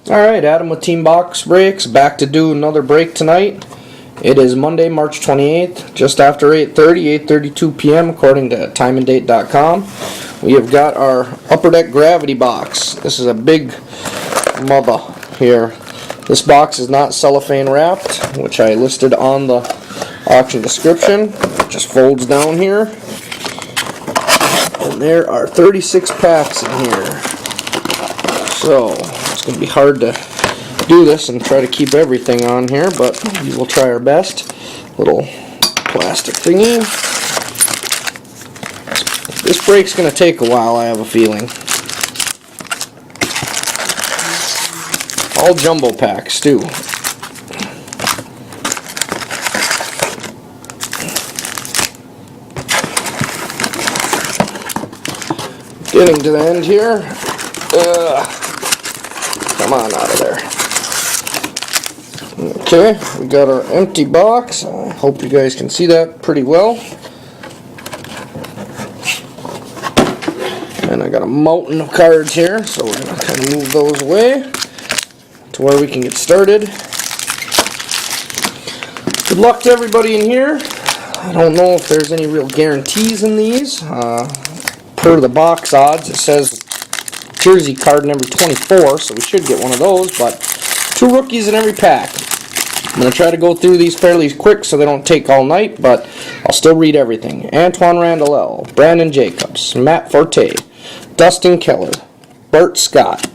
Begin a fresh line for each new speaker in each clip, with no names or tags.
Alright, Adam with Team Box Breaks, back to do another break tonight. It is Monday, March 28th, just after 8:32 p.m. according to timeanddate.com. We have got our Upper Deck Gravity box. This is a big mother here. This box is not cellophane wrapped, which I listed on the auction description. It just folds down here. And there are 36 packs in here. So, it's going to be hard to do this and try to keep everything on here, but we will try our best. Little plastic thingy. This break's going to take a while, I have a feeling. All jumbo packs, too. Getting to the end here. Come on out of there. Okay, we got our empty box. I hope you guys can see that pretty well. And I got a mountain of cards here, so we're going to kind of move those away to where we can get started. Good luck to everybody in here. I don't know if there's any real guarantees in these. Per the box odds, it says jersey card in every 24, so we should get one of those, but 2 rookies in every pack. I'm going to try to go through these fairly quick so they don't take all night, but I'll still read everything. Antoine Randall, Brandon Jacobs, Matt Forte, Dustin Keller, Bart Scott,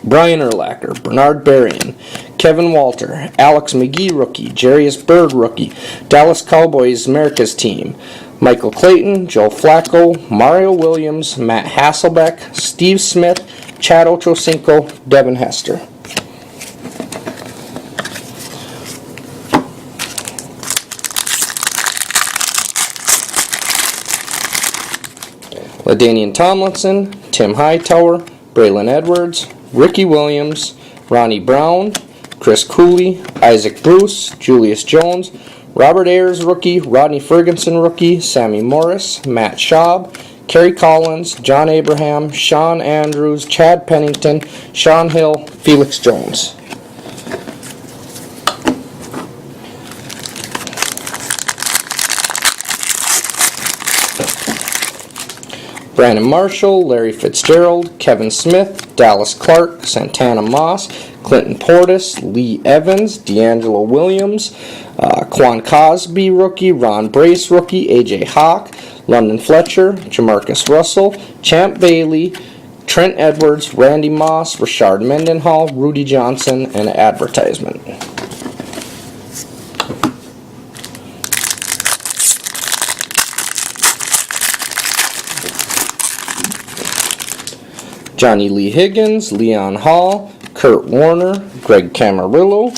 Brian Urlacher, Bernard Berrien, Kevin Walter, Alex McGee rookie, Jarius Bird rookie, Dallas Cowboys America's team, Michael Clayton, Joe Flacco, Mario Williams, Matt Hasselbeck, Steve Smith, Chad Ochocinco, Devin Hester. LaDainian Tomlinson, Tim Hightower, Braylon Edwards, Ricky Williams, Ronnie Brown, Chris Cooley, Isaac Bruce, Julius Jones, Robert Ayers rookie, Rodney Ferguson rookie, Sammy Morris, Matt Schaub, Kerry Collins, John Abraham, Sean Andrews, Chad Pennington, Sean Hill, Felix Jones. Brandon Marshall, Larry Fitzgerald, Kevin Smith, Dallas Clark, Santana Moss, Clinton Portis, Lee Evans, D'Angelo Williams, Quan Cosby rookie, Ron Brace rookie, AJ Hawk, London Fletcher, Jamarcus Russell, Champ Bailey, Trent Edwards, Randy Moss, Rashard Mendenhall, Rudy Johnson, and an advertisement. Johnny Lee Higgins, Leon Hall, Kurt Warner, Greg Camarillo,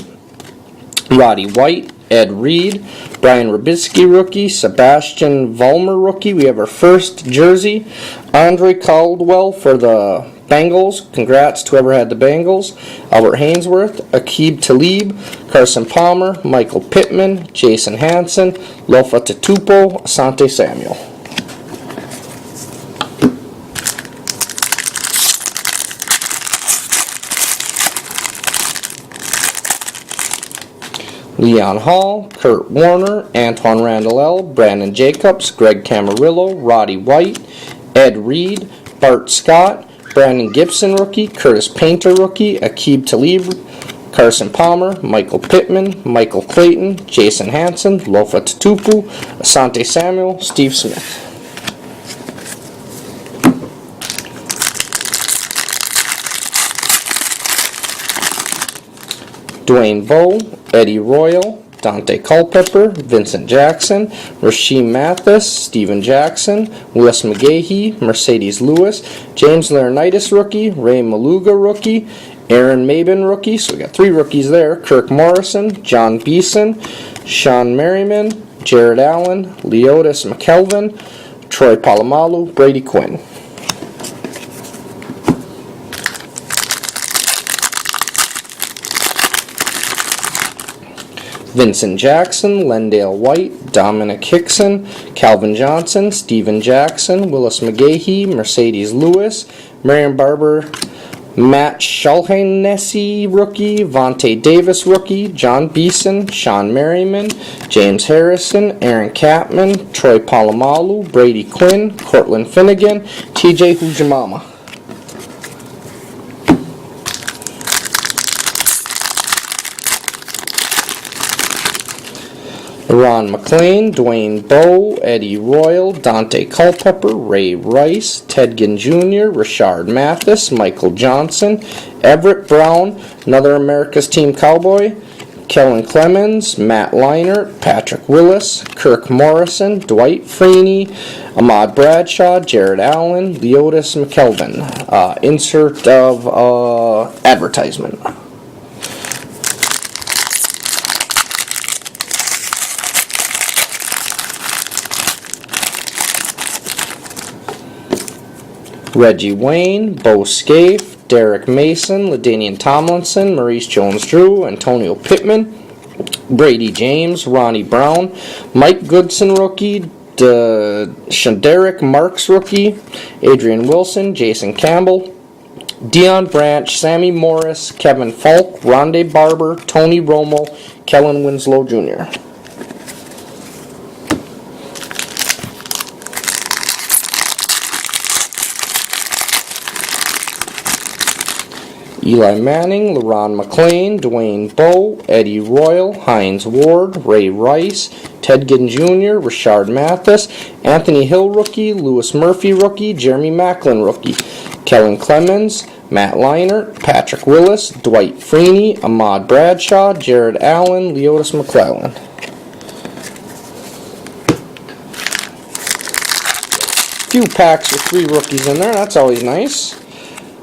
Roddy White, Ed Reed, Brian Rubisky rookie, Sebastian Vollmer rookie. We have our first jersey. Andre Caldwell for the Bengals. Congrats to whoever had the Bengals. Albert Hainsworth, Aqib Talib, Carson Palmer, Michael Pittman, Jason Hansen, Lofa Tatupu, Asante Samuel. Leon Hall, Kurt Warner, Antoine Randall, Brandon Jacobs, Greg Camarillo, Roddy White, Ed Reed, Bart Scott, Brandon Gibson rookie, Curtis Painter rookie, Aqib Talib, Carson Palmer, Michael Pittman, Michael Clayton, Jason Hansen, Lofa Tatupu, Asante Samuel, Steve Smith. Dwayne Bowe, Eddie Royal, Dante Culpepper, Vincent Jackson, Rasheem Mathis, Steven Jackson, Willis McGahee, Mercedes Lewis, James Laurinaitis rookie, Ray Maluga rookie, Aaron Mabin rookie, so we got 3 rookies there, Kirk Morrison, John Beeson, Sean Merriman, Jared Allen, Leotis McKelvin, Troy Polamalu, Brady Quinn. Vincent Jackson, Lendale White, Dominic Hickson, Calvin Johnson, Steven Jackson, Willis McGahee, Mercedes Lewis, Marion Barber, Matt Shaughnessy, rookie. Vontae Davis, rookie. John Beeson, Sean Merriman, James Harrison, Aaron Kapman, Troy Polamalu, Brady Quinn, Cortland Finnegan, TJ Who's Your Mama. Ron McLean, Dwayne Bowe, Eddie Royal, Dante Culpepper, Ray Rice, Ted Ginn Jr., Rashard Mathis, Michael Johnson, Everett Brown, another America's Team Cowboy, Kellen Clemens, Matt Leinart, Patrick Willis, Kirk Morrison, Dwight Freeney, Ahmad Bradshaw, Jared Allen, Leotis McKelvin. Insert of advertisement. Reggie Wayne, Bo Scaife, Derek Mason, LaDainian Tomlinson, Maurice Jones-Drew, Antonio Pittman, Brady James, Ronnie Brown, Mike Goodson, rookie, Shaderick Marks, rookie, Adrian Wilson, Jason Campbell, Dion Branch, Sammy Morris, Kevin Falk, Rondé Barber, Tony Romo, Kellen Winslow Jr. Eli Manning, LaRon McLean, Dwayne Bowe, Eddie Royal, Hines Ward, Ray Rice, Ted Ginn Jr., Rashard Mathis, Anthony Hill, rookie, Lewis Murphy, rookie, Jeremy Maclin, rookie, Kellen Clemens, Matt Leinart, Patrick Willis, Dwight Freeney, Ahmad Bradshaw, Jared Allen, Leotis McClellan. Few packs with 3 rookies in there, that's always nice.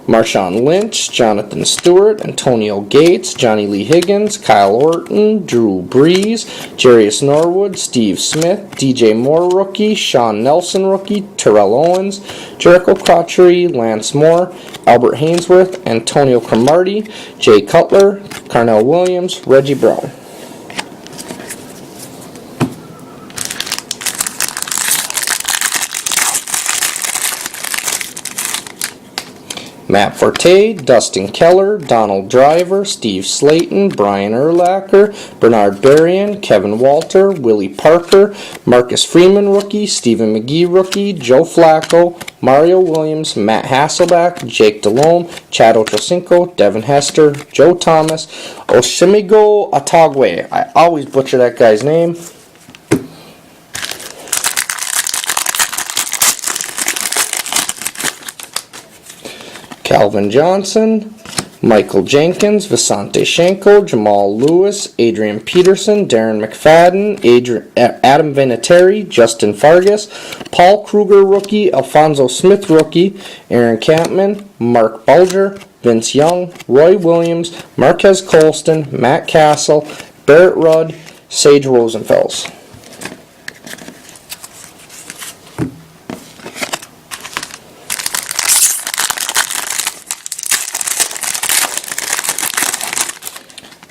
Marshawn Lynch, Jonathan Stewart, Antonio Gates, Johnny Lee Higgins, Kyle Orton, Drew Brees, Jarius Norwood, Steve Smith, DJ Moore, rookie, Sean Nelson, rookie, Terrell Owens, Jericho Crotchery, Lance Moore, Albert Hainsworth, Antonio Cromartie, Jay Cutler, Carnell Williams, Reggie Brown. Matt Forte, Dustin Keller, Donald Driver, Steve Slayton, Brian Urlacher, Bernard Berrien, Kevin Walter, Willie Parker, Marcus Freeman, rookie, Stephen McGee, rookie, Joe Flacco, Mario Williams, Matt Hasselbeck, Jake Delhomme, Chad Ochocinco, Devin Hester, Joe Thomas, Oshimigo Atagwe. I always butcher that guy's name. Calvin Johnson, Michael Jenkins, Visante Shenko, Jamal Lewis, Adrian Peterson, Darren McFadden, Adam Vinatieri, Justin Fargas, Paul Kruger, rookie, Alfonso Smith, rookie, Aaron Campman, Mark Bulger, Vince Young, Roy Williams, Marquez Colston, Matt Castle, Barrett Rudd, Sage Rosenfels.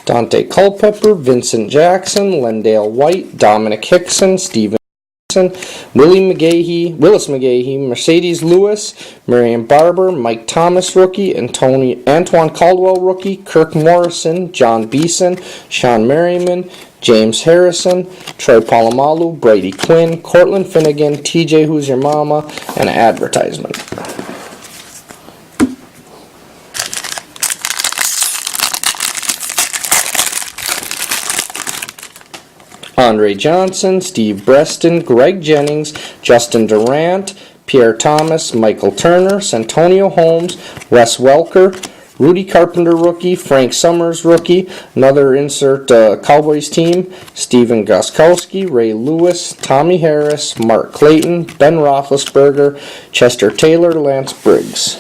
Dante Culpepper, Vincent Jackson, Lendale White, Dominic Hickson, Steven Willis McGahee, Mercedes Lewis, Marion Barber, Mike Thomas, rookie, Antoine Caldwell, rookie, Kirk Morrison, John Beeson, Sean Merriman, James Harrison, Troy Polamalu, Brady Quinn, Cortland Finnegan, TJ Who's Your Mama, and an advertisement. Andre Johnson, Steve Breston, Greg Jennings, Justin Durant, Pierre Thomas, Michael Turner, Santonio Holmes, Wes Welker, Rudy Carpenter, rookie, Frank Summers, rookie, another insert Cowboys team, Steven Gostkowski, Ray Lewis, Tommy Harris, Mark Clayton, Ben Roethlisberger, Chester Taylor, Lance Briggs.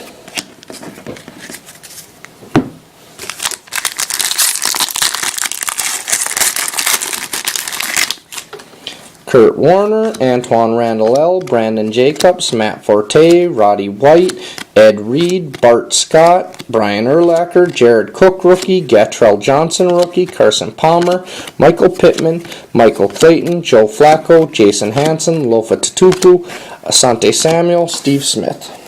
Kurt Warner, Antoine Randall, Brandon Jacobs, Matt Forte, Roddy White, Ed Reed, Bart Scott, Brian Urlacher, Jared Cook, rookie, Gatrell Johnson, rookie, Carson Palmer, Michael Pittman, Michael Clayton, Joe Flacco, Jason Hanson, Lofa Tatupu, Asante Samuel, Steve Smith.